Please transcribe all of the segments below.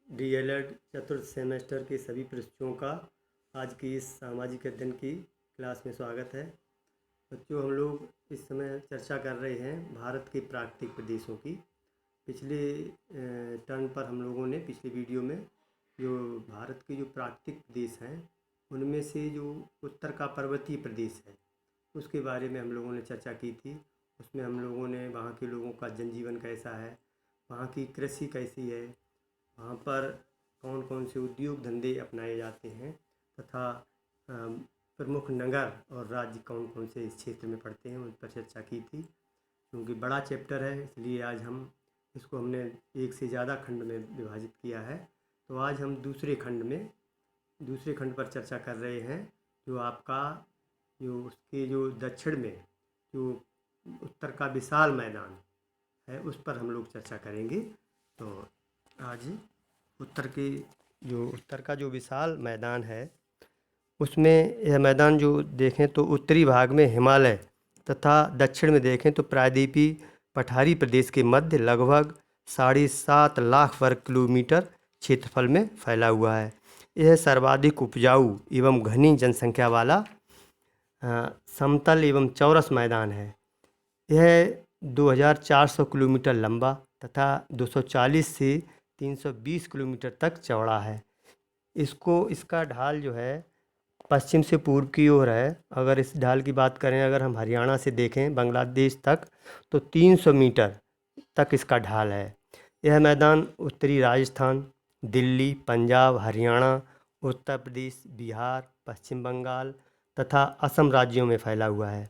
DElEd चतुर्थ semester के सभी परीक्षाओं का आज की इस सामाजिक अध्ययन की क्लास में स्वागत है। बच्चों, हम लोग इस समय चर्चा कर रहे हैं भारत के प्राकृतिक प्रदेशों की। पिछले टर्न पर हम लोगों ने पिछले वीडियो में जो भारत के जो प्राकृतिक प्रदेश हैं उनमें से जो उत्तर का पर्वतीय प्रदेश है उसके बारे में हम लोगों ने चर्चा की थी। उसमें हम लोगों ने वहाँ के लोगों का जनजीवन कैसा है, वहाँ की कृषि कैसी है, वहाँ पर कौन कौन से उद्योग धंधे अपनाए जाते हैं तथा प्रमुख नगर और राज्य कौन कौन से इस क्षेत्र में पड़ते हैं उन पर चर्चा की थी। क्योंकि बड़ा चैप्टर है इसलिए आज हम इसको हमने एक से ज़्यादा खंड में विभाजित किया है। तो आज हम दूसरे खंड पर चर्चा कर रहे हैं जो आपका जो उसके जो दक्षिण में जो उत्तर का विशाल मैदान है उस पर हम लोग चर्चा करेंगे। तो आज उत्तर का जो विशाल मैदान है उसमें यह मैदान जो देखें तो उत्तरी भाग में हिमालय तथा दक्षिण में देखें तो प्रायद्वीपीय पठारी प्रदेश के मध्य लगभग 7.5 लाख वर्ग किलोमीटर क्षेत्रफल में फैला हुआ है। यह सर्वाधिक उपजाऊ एवं घनी जनसंख्या वाला समतल एवं चौरस मैदान है। यह 2400 किलोमीटर लंबा तथा 240 से 320 किलोमीटर तक चौड़ा है। इसका ढाल जो है पश्चिम से पूर्व की ओर है। अगर इस ढाल की बात करें, अगर हम हरियाणा से देखें बांग्लादेश तक तो 300 मीटर तक इसका ढाल है। यह मैदान उत्तरी राजस्थान, दिल्ली, पंजाब, हरियाणा, उत्तर प्रदेश, बिहार, पश्चिम बंगाल तथा असम राज्यों में फैला हुआ है।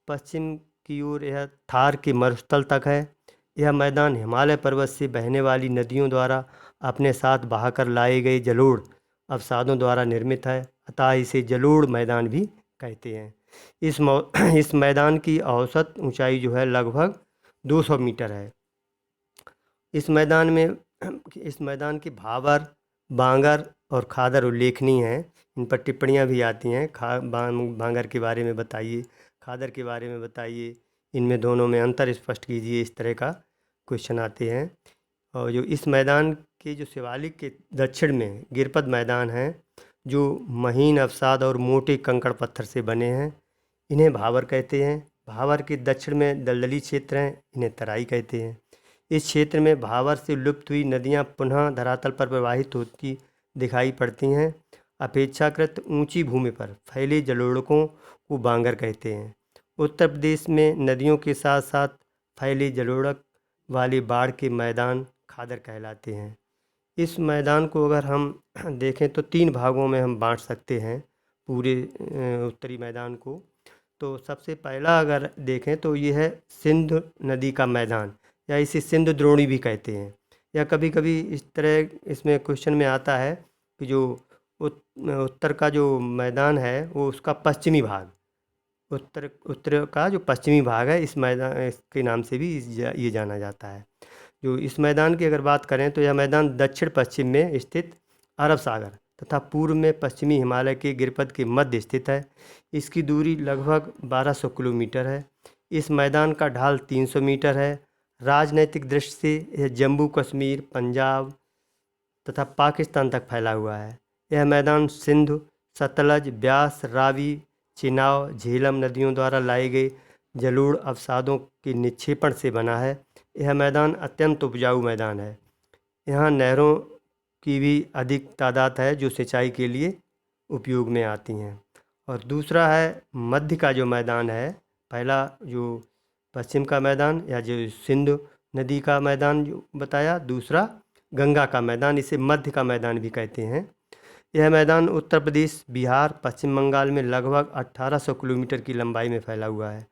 पश्चिम की ओर यह थार के मरुस्थल तक है। यह मैदान हिमालय पर्वत से बहने वाली नदियों द्वारा अपने साथ बहाकर लाए गए जलोढ़ अवसादों द्वारा निर्मित है, अतः इसे जलोढ़ मैदान भी कहते हैं। इस मैदान की औसत ऊंचाई जो है लगभग 200 मीटर है। इस मैदान के भाबर, बांगर और खादर उल्लेखनीय हैं। इन पर टिप्पणियाँ भी आती हैं। बांगर के बारे में बताइए, खादर के बारे में बताइए, इनमें दोनों में अंतर स्पष्ट कीजिए, इस तरह का क्वेश्चन आते हैं। और जो इस मैदान के जो शिवालिक के दक्षिण में गिरपद मैदान हैं जो महीन अवसाद और मोटे कंकड़ पत्थर से बने हैं, इन्हें भावर कहते हैं। भावर के दक्षिण में दलदली क्षेत्र हैं, इन्हें तराई कहते हैं। इस क्षेत्र में भावर से लुप्त हुई नदियां पुनः धरातल पर प्रवाहित होती दिखाई पड़ती हैं। अपेक्षाकृत ऊंची भूमि पर फैले जलोढ़ों को बांगर कहते हैं। उत्तर प्रदेश में नदियों के साथ साथ फैले जलोढ़ वाले बाढ़ के मैदान खादर कहलाते हैं। इस मैदान को अगर हम देखें तो 3 भागों में हम बांट सकते हैं पूरे उत्तरी मैदान को। तो सबसे पहला अगर देखें तो ये है सिंधु नदी का मैदान, या इसे सिंधु द्रोणी भी कहते हैं। या कभी कभी इस तरह इसमें क्वेश्चन में आता है कि जो उत्तर का जो मैदान है वो उसका पश्चिमी भाग, उत्तर का जो पश्चिमी भाग है, इस मैदान इसके नाम से भी ये जाना जाता है। जो इस मैदान की अगर बात करें तो यह मैदान दक्षिण पश्चिम में स्थित अरब सागर तथा पूर्व में पश्चिमी हिमालय के गिरपद के मध्य स्थित है। इसकी दूरी लगभग 1200 किलोमीटर है। इस मैदान का ढाल 300 मीटर है। राजनैतिक दृष्टि से यह जम्मू कश्मीर, पंजाब तथा पाकिस्तान तक फैला हुआ है। यह मैदान सिंधु, सतलज, ब्यास, रावी, चिनाब, झेलम नदियों द्वारा लाए गए जलोढ़ अवसादों के निक्षेपण से बना है। यह मैदान अत्यंत उपजाऊ मैदान है। यहाँ नहरों की भी अधिक तादाद है जो सिंचाई के लिए उपयोग में आती हैं। और दूसरा है मध्य का जो मैदान है, पहला जो पश्चिम का मैदान या जो सिंधु नदी का मैदान जो बताया, दूसरा गंगा का मैदान, इसे मध्य का मैदान भी कहते हैं। यह मैदान उत्तर प्रदेश, बिहार, पश्चिम बंगाल में लगभग 1800 किलोमीटर की लंबाई में फैला हुआ है।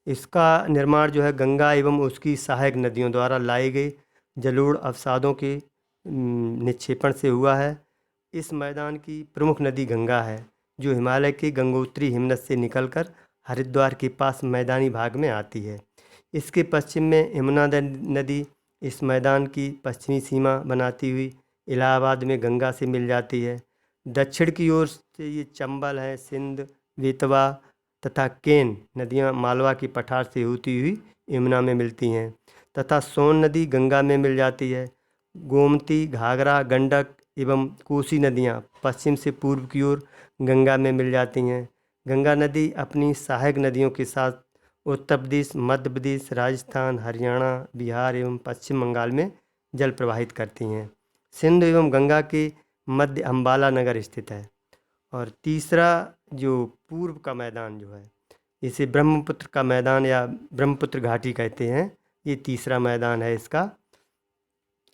इसका निर्माण जो है गंगा एवं उसकी सहायक नदियों द्वारा लाए गए जलोढ़ अवसादों के निक्षेपण से हुआ है। इस मैदान की प्रमुख नदी गंगा है जो हिमालय के गंगोत्री हिमनद से निकलकर हरिद्वार के पास मैदानी भाग में आती है। इसके पश्चिम में यमुना नदी इस मैदान की पश्चिमी सीमा बनाती हुई इलाहाबाद में गंगा से मिल जाती है। दक्षिण की ओर से ये चंबल है, सिंध, बेतवा तथा केन नदियाँ मालवा की पठार से होती हुई यमुना में मिलती हैं तथा सोन नदी गंगा में मिल जाती है। गोमती, घाघरा, गंडक एवं कोसी नदियाँ पश्चिम से पूर्व की ओर गंगा में मिल जाती हैं। गंगा नदी अपनी सहायक नदियों के साथ उत्तर प्रदेश, मध्य प्रदेश, राजस्थान, हरियाणा, बिहार एवं पश्चिम बंगाल में जल प्रवाहित करती हैं। सिंधु एवं गंगा के मध्य अम्बाला नगर स्थित है। और तीसरा जो पूर्व का मैदान जो है, इसे ब्रह्मपुत्र का मैदान या ब्रह्मपुत्र घाटी कहते हैं। ये तीसरा मैदान है इसका।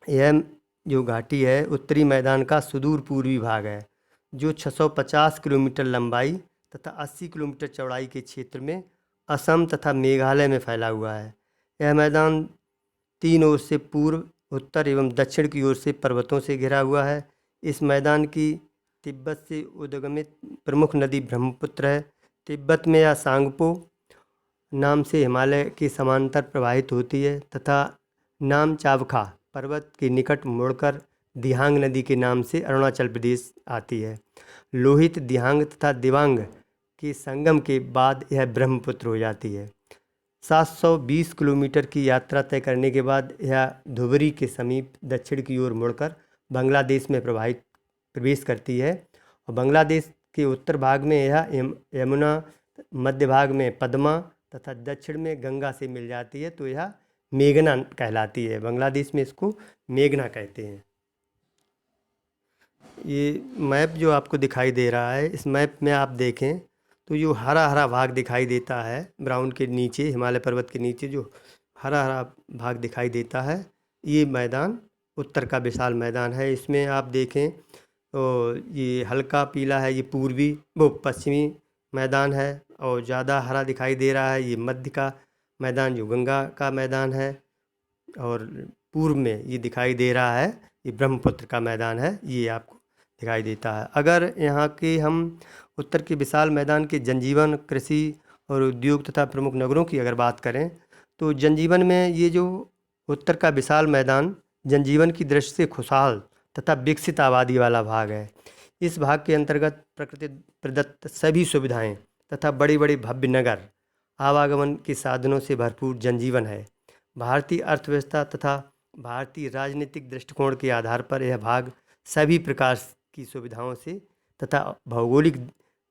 यह जो घाटी है उत्तरी मैदान का सुदूर पूर्वी भाग है, जो 650 किलोमीटर लंबाई तथा 80 किलोमीटर चौड़ाई के क्षेत्र में असम तथा मेघालय में फैला हुआ है। यह मैदान तीन ओर से पूर्व, उत्तर एवं दक्षिण की ओर से पर्वतों से घिरा हुआ है। इस मैदान की तिब्बत से उद्गमित प्रमुख नदी ब्रह्मपुत्र है। तिब्बत में यह सांगपो नाम से हिमालय के समांतर प्रवाहित होती है तथा नामचाबखा पर्वत के निकट मुड़कर दिहांग नदी के नाम से अरुणाचल प्रदेश आती है। लोहित, दिहांग तथा दिबांग के संगम के बाद यह ब्रह्मपुत्र हो जाती है। 720 किलोमीटर की यात्रा तय करने के बाद यह धुबरी के समीप दक्षिण की ओर मुड़कर बांग्लादेश में प्रवेश करती है। और बांग्लादेश के उत्तर भाग में यह यमुना, मध्य भाग में पद्मा तथा दक्षिण में गंगा से मिल जाती है, तो यह मेघना कहलाती है। बांग्लादेश में इसको मेघना कहते हैं। ये मैप जो आपको दिखाई दे रहा है, इस मैप में आप देखें तो जो हरा हरा भाग दिखाई देता है ब्राउन के नीचे, हिमालय पर्वत के नीचे जो हरा हरा भाग दिखाई देता है, ये मैदान उत्तर का विशाल मैदान है। इसमें आप देखें तो ये हल्का पीला है, ये पूर्वी वो पश्चिमी मैदान है। और ज़्यादा हरा दिखाई दे रहा है ये मध्य का मैदान जो गंगा का मैदान है। और पूर्व में ये दिखाई दे रहा है ये ब्रह्मपुत्र का मैदान है, ये आपको दिखाई देता है। अगर यहाँ के हम उत्तर के विशाल मैदान के जनजीवन, कृषि और उद्योग तथा प्रमुख नगरों की अगर बात करें तो जनजीवन में ये जो उत्तर का विशाल मैदान जनजीवन की दृष्टि से खुशहाल तथा विकसित आबादी वाला भाग है। इस भाग के अंतर्गत प्रकृति प्रदत्त सभी सुविधाएं तथा बड़े बड़े भव्य नगर, आवागमन के साधनों से भरपूर जनजीवन है। भारतीय अर्थव्यवस्था तथा भारतीय राजनीतिक दृष्टिकोण के आधार पर यह भाग सभी प्रकार की सुविधाओं से तथा भौगोलिक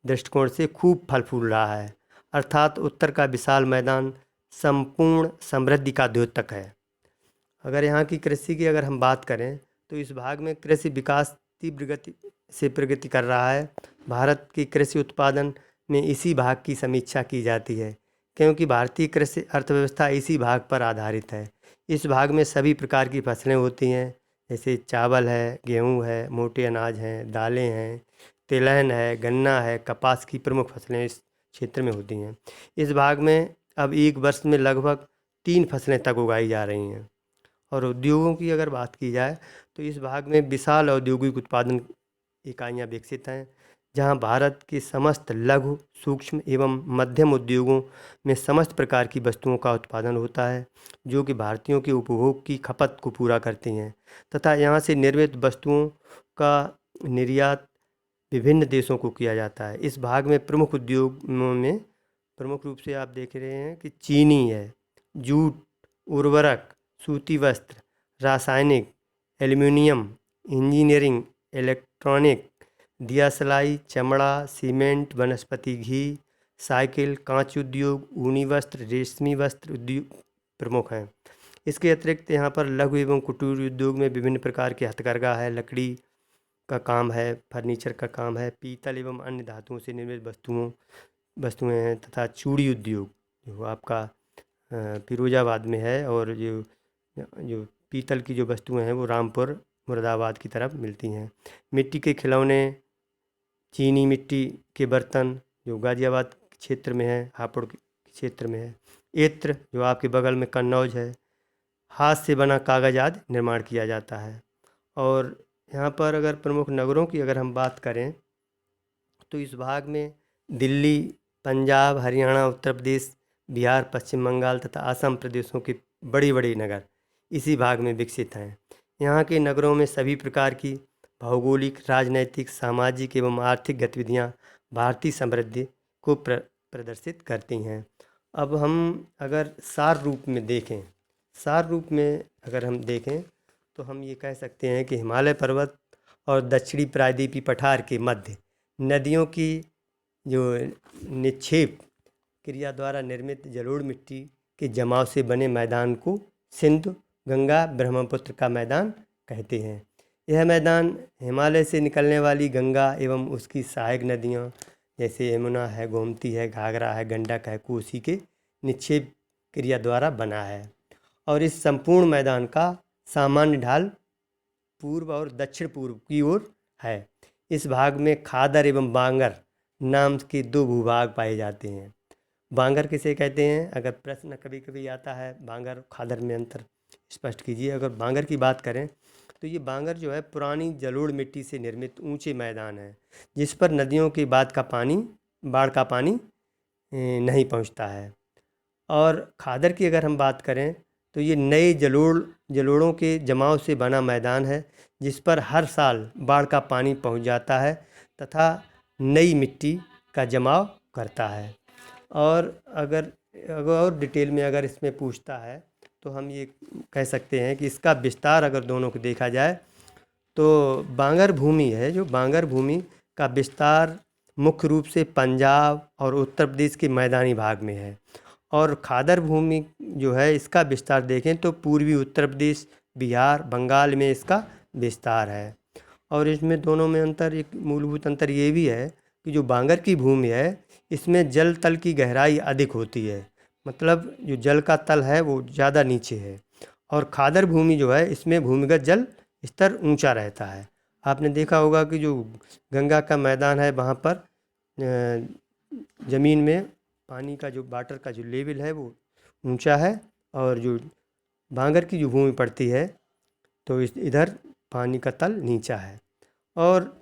दृष्टिकोण से खूब फल फूल रहा है। अर्थात उत्तर का विशाल मैदान संपूर्ण समृद्धि का द्योतक है। अगर यहाँ की कृषि की अगर हम बात करें तो इस भाग में कृषि विकास तीव्र गति से प्रगति कर रहा है। भारत की कृषि उत्पादन में इसी भाग की समीक्षा की जाती है, क्योंकि भारतीय कृषि अर्थव्यवस्था इसी भाग पर आधारित है। इस भाग में सभी प्रकार की फसलें होती हैं, जैसे चावल है, गेहूँ है, मोटे अनाज हैं, दालें हैं, तिलहन है, गन्ना है, कपास की प्रमुख फसलें इस क्षेत्र में होती हैं। इस भाग में अब एक वर्ष में लगभग 3 फसलें तक उगाई जा रही हैं। और उद्योगों की अगर बात की जाए तो इस भाग में विशाल औद्योगिक उत्पादन इकाइयाँ विकसित हैं, जहां भारत के समस्त लघु, सूक्ष्म एवं मध्यम उद्योगों में समस्त प्रकार की वस्तुओं का उत्पादन होता है, जो कि भारतीयों के उपभोग की खपत को पूरा करती हैं तथा यहाँ से निर्मित वस्तुओं का निर्यात विभिन्न देशों को किया जाता है। इस भाग में प्रमुख उद्योगों में प्रमुख रूप से आप देख रहे हैं कि चीनी है, जूट, उर्वरक, सूती वस्त्र, रासायनिक, एल्युमिनियम, इंजीनियरिंग, इलेक्ट्रॉनिक, दिया सलाई, चमड़ा, सीमेंट, वनस्पति घी, साइकिल, कांच उद्योग, ऊनी वस्त्र, रेशमी वस्त्र उद्योग प्रमुख हैं। इसके अतिरिक्त यहाँ पर लघु एवं कुटीर उद्योग में विभिन्न प्रकार के हथकरघा है, लकड़ी का काम है, फर्नीचर का काम है, पीतल एवं अन्य धातुओं से निर्मित वस्तुएं हैं तथा चूड़ी उद्योग जो आपका फिरोजाबाद में है। और जो पीतल की जो वस्तुएं हैं वो रामपुर, मुरादाबाद की तरफ मिलती हैं। मिट्टी के खिलौने, चीनी मिट्टी के बर्तन जो गाज़ियाबाद क्षेत्र में है, हापुड़ के क्षेत्र में है। इत्र जो आपके बगल में कन्नौज है। हाथ से बना कागज़ आदि निर्माण किया जाता है। और यहाँ पर अगर प्रमुख नगरों की अगर हम बात करें तो इस भाग में दिल्ली, पंजाब, हरियाणा, उत्तर प्रदेश, बिहार, पश्चिम बंगाल तथा असम प्रदेशों के बड़े बड़े नगर इसी भाग में विकसित हैं। यहाँ के नगरों में सभी प्रकार की भौगोलिक, राजनैतिक, सामाजिक एवं आर्थिक गतिविधियाँ भारतीय समृद्धि को प्रदर्शित करती हैं। अब हम अगर सार रूप में देखें, सार रूप में अगर हम देखें तो हम ये कह सकते हैं कि हिमालय पर्वत और दक्षिणी प्रायद्वीपीय पठार के मध्य नदियों की जो निक्षेप क्रिया द्वारा निर्मित जलोढ़ मिट्टी के जमाव से बने मैदान को सिंधु गंगा ब्रह्मपुत्र का मैदान कहते हैं। यह मैदान हिमालय से निकलने वाली गंगा एवं उसकी सहायक नदियाँ जैसे यमुना है, गोमती है, घाघरा है, गंडक है, कोसी के निक्षेप क्रिया द्वारा बना है। और इस संपूर्ण मैदान का सामान्य ढाल पूर्व और दक्षिण पूर्व की ओर है। इस भाग में खादर एवं बांगर नाम के दो भूभाग पाए जाते हैं। बांगर किसे कहते हैं, अगर प्रश्न कभी कभी आता है बांगर खादर में अंतर स्पष्ट कीजिए। अगर बांगर की बात करें तो ये बांगर जो है पुरानी जलोढ़ मिट्टी से निर्मित ऊंचे मैदान है जिस पर नदियों के बाद का पानी बाढ़ का पानी नहीं पहुंचता है। और खादर की अगर हम बात करें तो ये नए जलोढ़ों के जमाव से बना मैदान है जिस पर हर साल बाढ़ का पानी पहुंच जाता है तथा नई मिट्टी का जमाव करता है। और अगर और डिटेल में अगर इसमें पूछता है तो हम ये कह सकते हैं कि इसका विस्तार अगर दोनों को देखा जाए तो बांगर भूमि है, जो बांगर भूमि का विस्तार मुख्य रूप से पंजाब और उत्तर प्रदेश के मैदानी भाग में है। और खादर भूमि जो है इसका विस्तार देखें तो पूर्वी उत्तर प्रदेश, बिहार, बंगाल में इसका विस्तार है। और इसमें दोनों में अंतर, एक मूलभूत अंतर ये भी है कि जो बांगर की भूमि है इसमें जल तल की गहराई अधिक होती है, मतलब जो जल का तल है वो ज़्यादा नीचे है। और खादर भूमि जो है इसमें भूमिगत जल स्तर ऊंचा रहता है। आपने देखा होगा कि जो गंगा का मैदान है वहाँ पर ज़मीन में पानी का जो वाटर का जो लेवल है वो ऊंचा है, और जो बांगर की जो भूमि पड़ती है तो इधर पानी का तल नीचा है। और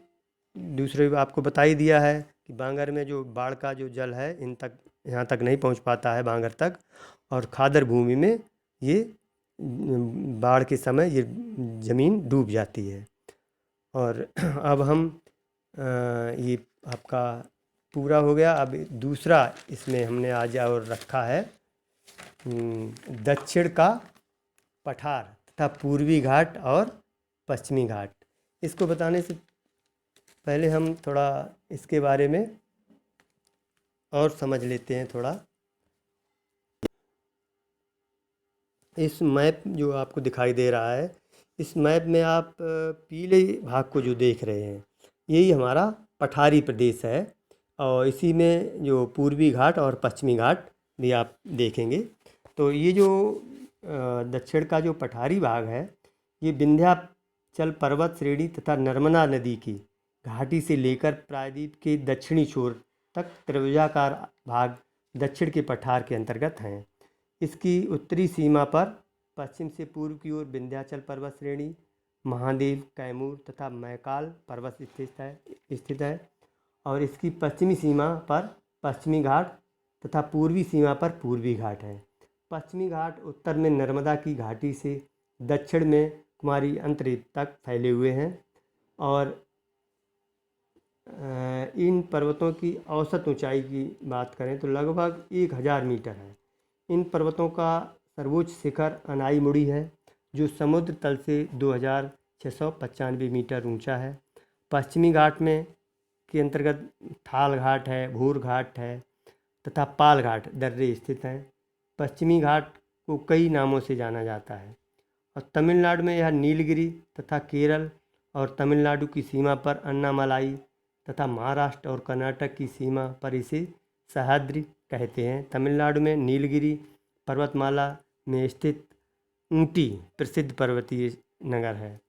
दूसरे आपको बता ही दिया है कि बांगर में जो बाढ़ का जो जल है यहाँ तक नहीं पहुँच पाता है बांगर तक, और खादर भूमि में ये बाढ़ के समय ये ज़मीन डूब जाती है। और अब हम ये आपका पूरा हो गया। अब दूसरा इसमें हमने आज और रखा है दक्षिण का पठार तथा पूर्वी घाट और पश्चिमी घाट। इसको बताने से पहले हम थोड़ा इसके बारे में और समझ लेते हैं थोड़ा। इस मैप जो आपको दिखाई दे रहा है, इस मैप में आप पीले भाग को जो देख रहे हैं यही हमारा पठारी प्रदेश है, और इसी में जो पूर्वी घाट और पश्चिमी घाट भी आप देखेंगे। तो ये जो दक्षिण का जो पठारी भाग है ये विंध्याचल पर्वत श्रेणी तथा नर्मदा नदी की घाटी से लेकर प्रायद्वीप के दक्षिणी छोर तक त्रिभुजाकार भाग दक्षिण के पठार के अंतर्गत हैं। इसकी उत्तरी सीमा पर पश्चिम से पूर्व की ओर विंध्याचल पर्वत श्रेणी, महादेव, कैमूर तथा मैकाल पर्वत स्थित है। और इसकी पश्चिमी सीमा पर पश्चिमी घाट तथा पूर्वी सीमा पर पूर्वी घाट है। पश्चिमी घाट उत्तर में नर्मदा की घाटी से दक्षिण में कुमारी अंतरिक्ष तक फैले हुए हैं। और इन पर्वतों की औसत ऊंचाई की बात करें तो लगभग 1000 मीटर है। इन पर्वतों का सर्वोच्च शिखर अनाईमुड़ी है जो समुद्र तल से 2695 मीटर ऊंचा है। पश्चिमी घाट में के अंतर्गत थाल घाट है, भूर घाट है तथा पाल घाट दर्रे स्थित हैं। पश्चिमी घाट को कई नामों से जाना जाता है। और तमिलनाडु में यह नीलगिरी तथा केरल और तमिलनाडु की सीमा पर अन्नामलाई तथा महाराष्ट्र और कर्नाटक की सीमा पर इसे सह्याद्री कहते हैं। तमिलनाडु में नीलगिरी पर्वतमाला में स्थित ऊटी प्रसिद्ध पर्वतीय नगर है।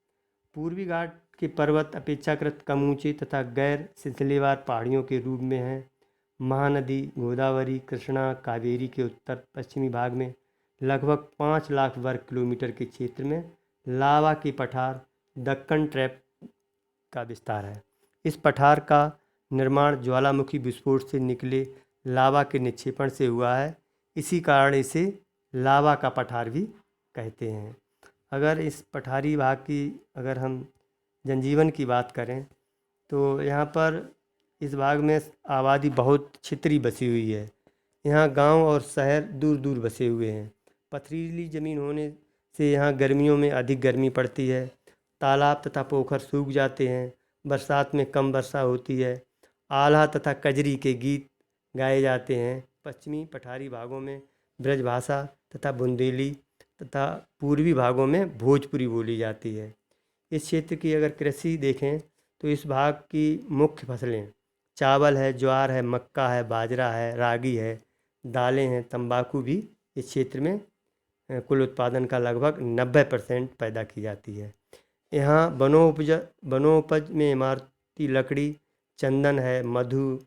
पूर्वी घाट के पर्वत अपेक्षाकृत कम ऊंचे तथा गैर सिलसिलेवार पहाड़ियों के रूप में हैं। महानदी गोदावरी, कृष्णा, कावेरी के उत्तर पश्चिमी भाग में लगभग 5 लाख वर्ग किलोमीटर के क्षेत्र में लावा के पठार दक्कन ट्रैप का विस्तार है। इस पठार का निर्माण ज्वालामुखी विस्फोट से निकले लावा के निक्षेपण से हुआ है। इसी कारण इसे लावा का पठार भी कहते हैं। अगर इस पठारी भाग की अगर हम जनजीवन की बात करें तो यहाँ पर इस भाग में आबादी बहुत छितरी बसी हुई है। यहाँ गांव और शहर दूर दूर बसे हुए हैं। पथरीली ज़मीन होने से यहाँ गर्मियों में अधिक गर्मी पड़ती है। तालाब तथा पोखर सूख जाते हैं। बरसात में कम वर्षा होती है। आल्हा तथा कजरी के गीत गाए जाते हैं। पश्चिमी पठारी भागों में ब्रजभाषा तथा बुंदेली तथा पूर्वी भागों में भोजपुरी बोली जाती है। इस क्षेत्र की अगर कृषि देखें तो इस भाग की मुख्य फसलें चावल है, ज्वार है, मक्का है, बाजरा है, रागी है, दालें हैं। तंबाकू भी इस क्षेत्र में कुल उत्पादन का लगभग 90% पैदा की जाती है। यहाँ वनोपज में इमारती लकड़ी, चंदन है, मधु,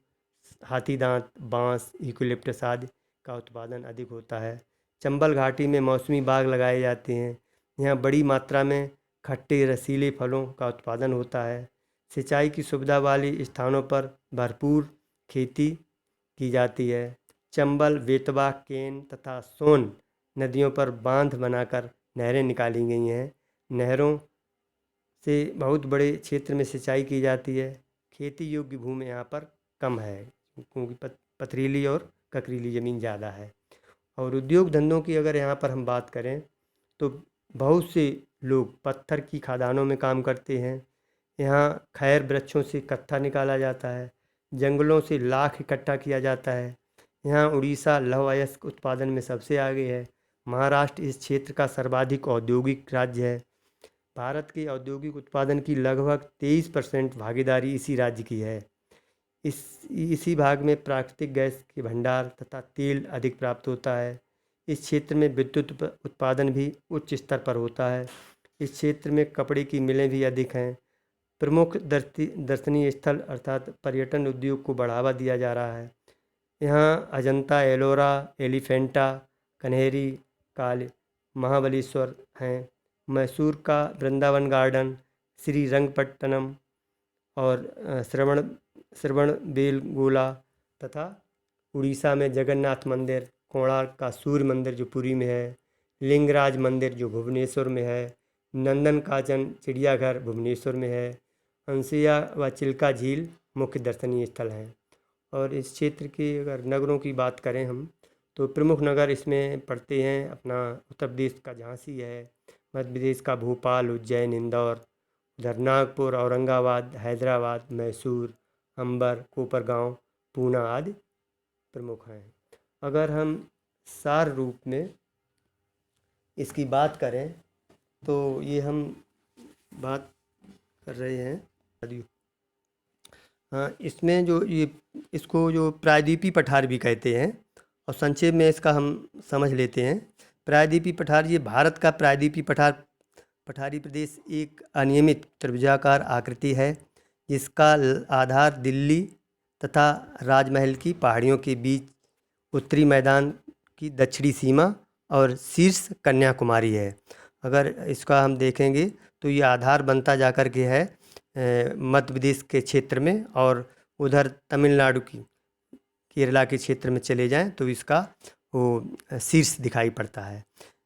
हाथीदांत, बांस, यूकेलिप्टस आदि का उत्पादन अधिक होता है। चंबल घाटी में मौसमी बाग लगाए जाते हैं। यहाँ बड़ी मात्रा में खट्टे रसीले फलों का उत्पादन होता है। सिंचाई की सुविधा वाली स्थानों पर भरपूर खेती की जाती है। चंबल, बेतवा, केन तथा सोन नदियों पर बांध बनाकर नहरें निकाली गई हैं। नहरों से बहुत बड़े क्षेत्र में सिंचाई की जाती है। खेती योग्य भूमि यहाँ पर कम है क्योंकि पथरीली और ककरीली ज़मीन ज़्यादा है। और उद्योग धंधों की अगर यहाँ पर हम बात करें तो बहुत से लोग पत्थर की खदानों में काम करते हैं। यहाँ खैर वृक्षों से कत्था निकाला जाता है। जंगलों से लाख इकट्ठा किया जाता है। यहाँ उड़ीसा लौह अयस्क उत्पादन में सबसे आगे है। महाराष्ट्र इस क्षेत्र का सर्वाधिक औद्योगिक राज्य है। भारत के औद्योगिक उत्पादन की लगभग 23% भागीदारी इसी राज्य की है। इसी भाग में प्राकृतिक गैस के भंडार तथा तेल अधिक प्राप्त होता है। इस क्षेत्र में विद्युत उत्पादन भी उच्च स्तर पर होता है। इस क्षेत्र में कपड़े की मिलें भी अधिक हैं। प्रमुख दर्शनीय स्थल अर्थात पर्यटन उद्योग को बढ़ावा दिया जा रहा है। यहाँ अजंता, एलोरा, एलिफेंटा, कन्हेरी, काल, महाबलेश्वर हैं। मैसूर का वृंदावन गार्डन, श्री रंगपट्टनम और श्रवणबेलगोला तथा उड़ीसा में जगन्नाथ मंदिर, कोणार्क का सूर्य मंदिर जो पुरी में है, लिंगराज मंदिर जो भुवनेश्वर में है, नंदन कानन चिड़ियाघर भुवनेश्वर में है, अंसिया व चिल्का झील मुख्य दर्शनीय स्थल हैं। और इस क्षेत्र की अगर नगरों की बात करें हम तो प्रमुख नगर इसमें पड़ते हैं अपना उत्तर प्रदेश का झांसी है, मध्य प्रदेश का भोपाल, उज्जैन, इंदौर, उधर नागपुर, औरंगाबाद, हैदराबाद, मैसूर, अंबर, कोपरगांव, पूना आदि प्रमुख हैं। अगर हम सार रूप में इसकी बात करें तो ये हम बात कर रहे हैं हाँ, इसमें जो ये इसको जो प्रायद्वीपी पठार भी कहते हैं और संक्षेप में इसका हम समझ लेते हैं। प्रायद्वीपी पठार ये भारत का प्रायद्वीपी पठारी प्रदेश एक अनियमित त्रिभुजाकार आकृति है जिसका आधार दिल्ली तथा राजमहल की पहाड़ियों के बीच उत्तरी मैदान की दक्षिणी सीमा और शीर्ष कन्याकुमारी है। अगर इसका हम देखेंगे तो ये आधार बनता जाकर के है मध्य प्रदेश के क्षेत्र में और उधर तमिलनाडु की केरला के क्षेत्र में चले जाएं तो इसका वो शीर्ष दिखाई पड़ता है।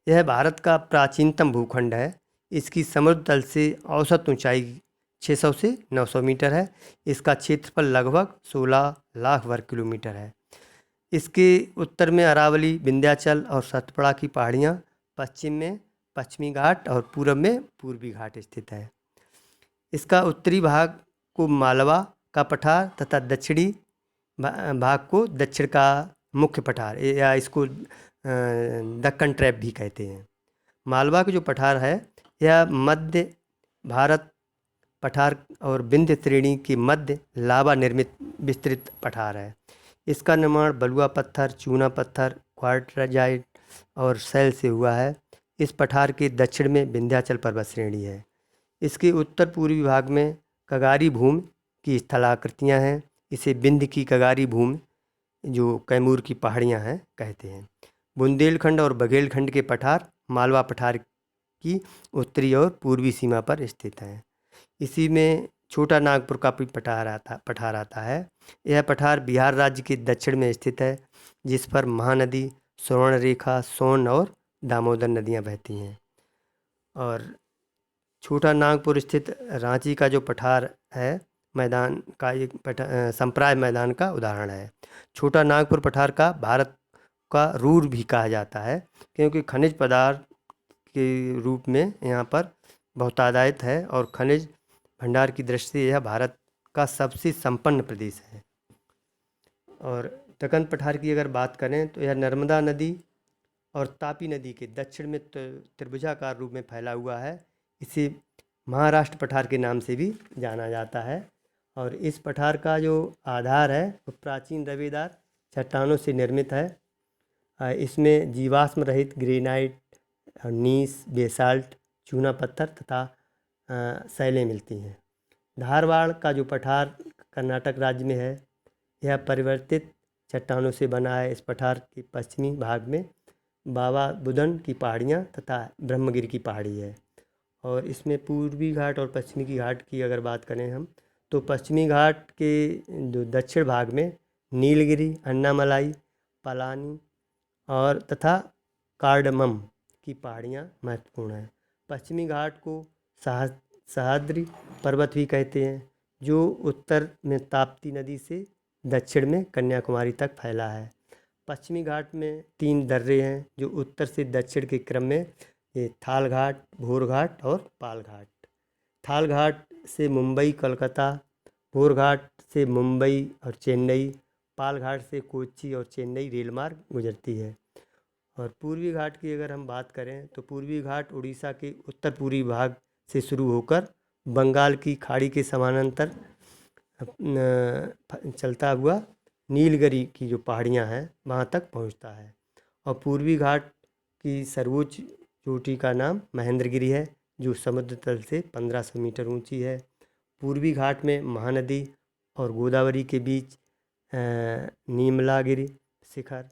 यह भारत का प्राचीनतम भूखंड है। इसकी समुद्र तल से औसत ऊंचाई 600 से 900 मीटर है। इसका क्षेत्रफल लगभग 16 लाख वर्ग किलोमीटर है। इसके उत्तर में अरावली, विंध्याचल और सतपुड़ा की पहाड़ियाँ, पश्चिम में पश्चिमी घाट और पूर्व में पूर्वी घाट स्थित है। इसका उत्तरी भाग को मालवा का पठार तथा दक्षिणी भाग को दक्षिण का मुख्य पठार या इसको दक्कन ट्रैप भी कहते हैं। मालवा का जो पठार है यह मध्य भारत पठार और विंध्य श्रेणी के मध्य लावा निर्मित विस्तृत पठार है। इसका निर्माण बलुआ पत्थर, चूना पत्थर, क्वार्टजाइट और सैल से हुआ है। इस पठार के दक्षिण में विंध्याचल पर्वत श्रेणी है। इसके उत्तर पूर्वी भाग में कगारी भूमि की स्थलाकृतियाँ हैं। इसे विंध्य की कगारी भूमि जो कैमूर की पहाड़ियाँ हैं कहते हैं। बुंदेलखंड और बघेलखंड के पठार मालवा पठार की उत्तरी और पूर्वी सीमा पर स्थित हैं। इसी में छोटा नागपुर का भी पठार आता है। यह पठार बिहार राज्य के दक्षिण में स्थित है जिस पर महानदी, स्वर्णरेखा, सोन और दामोदर नदियाँ बहती हैं। और छोटा नागपुर स्थित रांची का जो पठार है मैदान का एक संप्राय मैदान का उदाहरण है। छोटा नागपुर पठार का भारत का रूर भी कहा जाता है क्योंकि खनिज पदार्थ के रूप में यहाँ पर बहुतायत है और खनिज भंडार की दृष्टि से यह भारत का सबसे संपन्न प्रदेश है। और दक्कन पठार की अगर बात करें तो यह नर्मदा नदी और तापी नदी के दक्षिण में त्रिभुजाकार रूप में फैला हुआ है। इसे महाराष्ट्र पठार के नाम से भी जाना जाता है। और इस पठार का जो आधार है वो प्राचीन रवेदार चट्टानों से निर्मित है। इसमें जीवाश्म रहित ग्रेनाइट, नीस, बेसाल्ट, चूना पत्थर तथा शैलें मिलती हैं। धारवाड़ का जो पठार कर्नाटक राज्य में है, यह परिवर्तित चट्टानों से बना है। इस पठार के पश्चिमी भाग में बाबा बुदन की पहाड़ियाँ तथा ब्रह्मगिरी की पहाड़ी है। और इसमें पूर्वी घाट और पश्चिमी घाट की अगर बात करें हम, तो पश्चिमी घाट के जो दक्षिण भाग में नीलगिरी, अन्नामलाई, पलानी और तथा कार्डमम की पहाड़ियाँ महत्वपूर्ण हैं। पश्चिमी घाट को सह्याद्री पर्वत भी कहते हैं, जो उत्तर में ताप्ती नदी से दक्षिण में कन्याकुमारी तक फैला है। पश्चिमी घाट में 3 दर्रे हैं जो उत्तर से दक्षिण के क्रम में, ये थाल घाट, भोर घाट और पाल घाट। थाल घाट से मुंबई, कलकत्ता, भोर घाट से मुंबई और चेन्नई, पाल घाट से कोच्चि और चेन्नई रेल मार्ग गुजरती है। और पूर्वी घाट की अगर हम बात करें तो पूर्वी घाट उड़ीसा के उत्तर पूर्वी भाग से शुरू होकर बंगाल की खाड़ी के समानांतर चलता हुआ नीलगिरी की जो पहाड़ियाँ हैं वहाँ तक पहुँचता है। और पूर्वी घाट की सर्वोच्च चोटी का नाम महेंद्रगिरी है, जो समुद्र तल से 1500 मीटर ऊंची है। पूर्वी घाट में महानदी और गोदावरी के बीच नीमलागिरी शिखर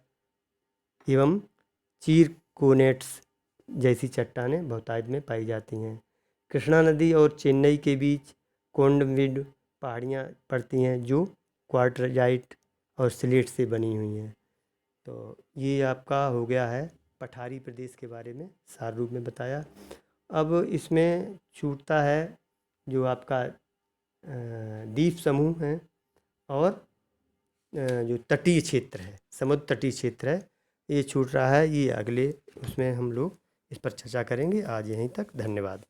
एवं चीरकोनेट्स जैसी चट्टानें बहुतायत में पाई जाती हैं। कृष्णा नदी और चेन्नई के बीच कोंडविड पहाड़ियाँ पड़ती हैं, जो क्वार्टरजाइट और स्लेट से बनी हुई हैं। तो ये आपका हो गया है पठारी प्रदेश के बारे में सार रूप में बताया। अब इसमें छूटता है जो आपका द्वीप समूह है और जो तटीय क्षेत्र है, समुद्र तटीय क्षेत्र है, ये छूट रहा है। ये अगले उसमें हम लोग इस पर चर्चा करेंगे। आज यहीं तक, धन्यवाद।